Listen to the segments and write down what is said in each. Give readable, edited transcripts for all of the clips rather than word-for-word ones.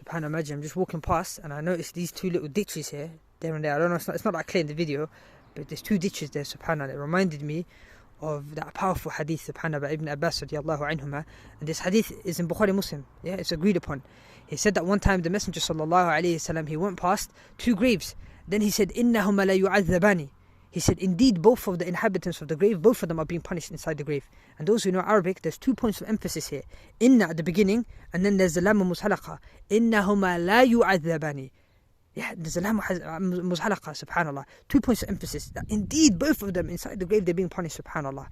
SubhanAllah, imagine I'm just walking past and I notice these two little ditches here, there and there. I don't know, it's not that clear in the video, but there's two ditches there, SubhanAllah. It reminded me of that powerful hadith, SubhanAllah, by Ibn Abbas radiallahu anhuma. And this hadith is in Bukhari Muslim, yeah, it's agreed upon. He said that one time the Messenger sallallahu alayhi wasallam, he went past two graves. Then he said, إِنَّهُمَا لَا يُعَذَّبَانِ. He said, indeed, both of the inhabitants of the grave, both of them are being punished inside the grave. And those who know Arabic, there's 2 points of emphasis here. Inna at the beginning, and then there's the lam mushalaqa. Innahuma la yu'adhabani. Yeah, there's the lam mushalaqa, subhanAllah. 2 points of emphasis. That indeed, both of them inside the grave, they're being punished, subhanAllah.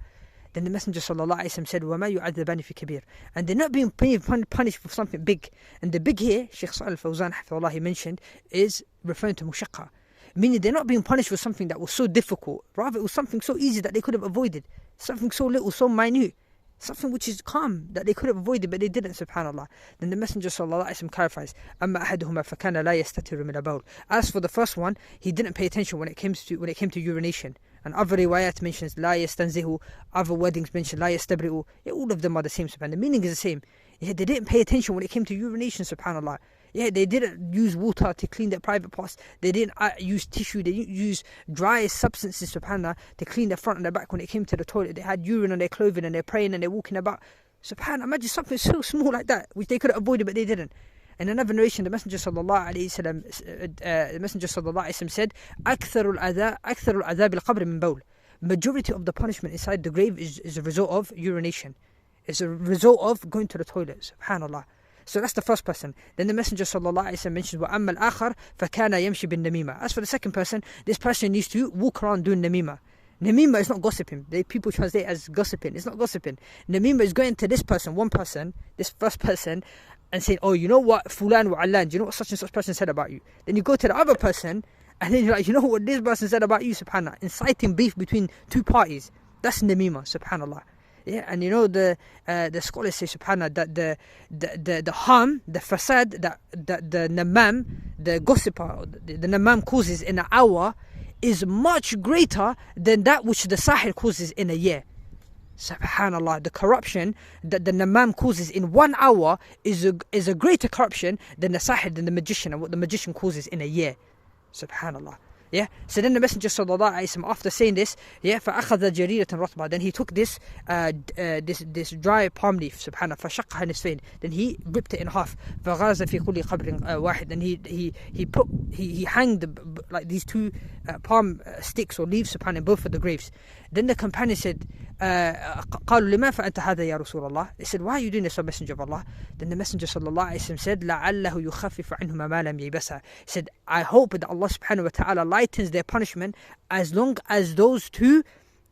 Then the Messenger sallallahu alayhi wa sallam said, وَمَا يُعَذَّبَانِ فِي كَبِيرٍ. And they're not being punished for something big. And the big here, Shaykh Salih al-Fawzan, hafidhullah, he mentioned, is referring to mushaqqa. Meaning they're not being punished for something that was so difficult. Rather, it was something so easy that they could have avoided. Something so little, so minute. Something which is calm that they could have avoided, but they didn't, subhanAllah. Then the Messenger sallallahu alayhi wa sallam clarifies, أَمَّا أَحَدُهُمَا فَكَانَ لَا يَسْتَتِرُ مِنَ الْبَوْلِ. As for the first one, he didn't pay attention when it came to urination. And other riwayat mentions لَا يَسْتَنْزِهُ. Other wordings mention لَا يَسْتَبْرِئُ. Yeah, all of them are the same, subhanAllah. The meaning is the same. Yeah, they didn't pay attention when it came to urination, subhanAllah. Yeah, they didn't use water to clean their private parts. They didn't use tissue. They didn't use dry substances, subhanAllah, to clean their front and their back when it came to the toilet. They had urine on their clothing and they're praying and they're walking about. SubhanAllah, imagine something so small like that, which they could have avoided, but they didn't. In another narration, the Messenger sallallahu alayhi wa sallam said, أَكْثَرُ الْعَذَابِ الْقَبْرِ مِنْ بَوْلٍ. Majority of the punishment inside the grave is a result of urination. It's a result of going to the toilet, subhanAllah. So that's the first person. Then the Messenger sallallahu alayhi wa sallam mentions, وَأَمَّا الْآخَرِ فَكَانَ يَمْشِ بِالنَّمِيمَةِ. As for the second person, this person needs to walk around doing namima. Namima is not gossiping. People translate as gossiping. It's not gossiping. Namima is going to this person, one person, this first person, and saying, oh, you know what, Fulan wa Allan, do you know what such and such person said about you? Then you go to the other person, and then you're like, you know what this person said about you, subhanAllah. Inciting beef between two parties. That's namima, subhanAllah. Yeah, and you know the scholars say, subhanAllah, that the harm, the fasad that the namam, the gossiper, the namam causes in an hour is much greater than that which the sahir causes in a year. SubhanAllah, the corruption that the namam causes in 1 hour is a greater corruption than the sahir, than the magician, and what the magician causes in a year. SubhanAllah. Yeah. So then the Messenger sallallahu alaihi wasallam, after saying this, yeah, فَأَخَذَ جَرِيرَةً رَطْبًا. Then he took this dry palm leaf, subhanAllah, فَشَقَّهَا نِصْفَيْنِ. Then he ripped it in half. فَغَرَزَ فِي كُلِّ قَبْرٍ وَاحِدٍ. Then he hanged like these two palm sticks or leaves, subhanAllah, in both of the graves. Then the companion said, قالوا لما فأنت هذا يا رسول الله. They said, why are you doing this, O Messenger of Allah? Then the Messenger sallallahu alaihi wasallam said, لعله يخفف عنهما ما لم ييبسا. He said, I hope that Allah subhanahu wa ta'ala lightens their punishment as long as those two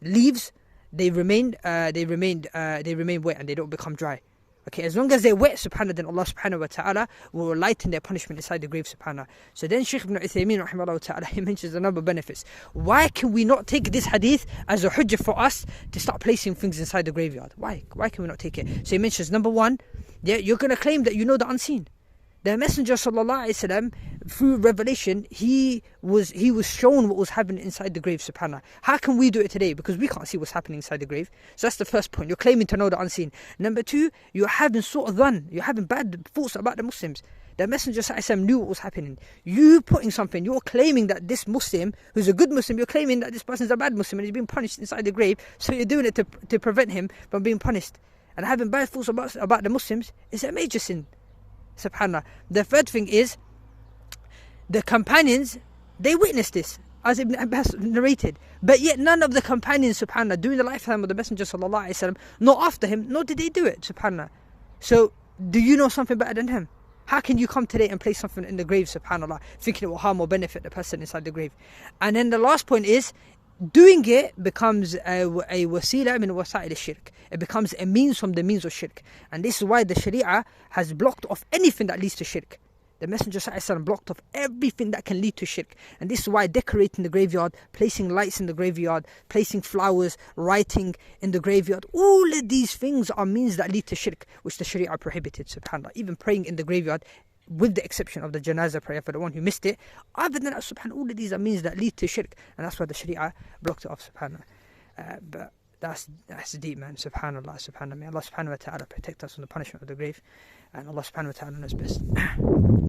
leaves they remain wet and they don't become dry. Okay, as long as they're wet, subhanAllah, then Allah subhanahu wa ta'ala will lighten their punishment inside the grave, subhanAllah. So then Shaykh ibn Uthaymeen rahimahullah ta'ala, he mentions a number of benefits. Why can we not take this hadith as a hujjah for us to start placing things inside the graveyard? Why can we not take it? So he mentions, number one, yeah, you're going to claim that you know the unseen. The Messenger sallallahu alaihi wasallam, through revelation, he was shown what was happening inside the grave, subhanAllah. How can we do it today? Because we can't see what's happening inside the grave. So that's the first point. You're claiming to know the unseen. Number two, you're having sort of you're having bad thoughts about the Muslims. The Messenger sallallahu alaihi wasallam knew what was happening. You putting something, you're claiming that this Muslim, who's a good Muslim, you're claiming that this person's a bad Muslim and he's being punished inside the grave. So you're doing it to prevent him from being punished. And having bad thoughts about the Muslims is a major sin. SubhanAllah. The third thing is, the companions, they witnessed this, as Ibn Abbas narrated. But yet none of the companions, subhanAllah, during the lifetime of the Messenger sallallahu alaihi wasallam, nor after him, nor did they do it, subhanAllah. So, do you know something better than him? How can you come today and place something in the grave, subhanAllah, thinking it will harm or benefit the person inside the grave? And then the last point is, doing it becomes a wasila min wasa'il shirk. It becomes a means from the means of shirk. And this is why the Sharia has blocked off anything that leads to shirk. The Messenger sallallahu alaihi wasallam blocked off everything that can lead to shirk. And this is why decorating the graveyard, placing lights in the graveyard, placing flowers, writing in the graveyard, all of these things are means that lead to shirk, which the Sharia prohibited, subhanAllah. Even praying in the graveyard, with the exception of the janazah prayer for the one who missed it. Other than that, subhanAllah, all of these are means that lead to shirk. And that's why the Sharia blocked it off, subhanAllah. But that's deep, man. SubhanAllah. May Allah subhanahu wa ta'ala protect us from the punishment of the grave. And Allah subhanahu wa ta'ala knows best.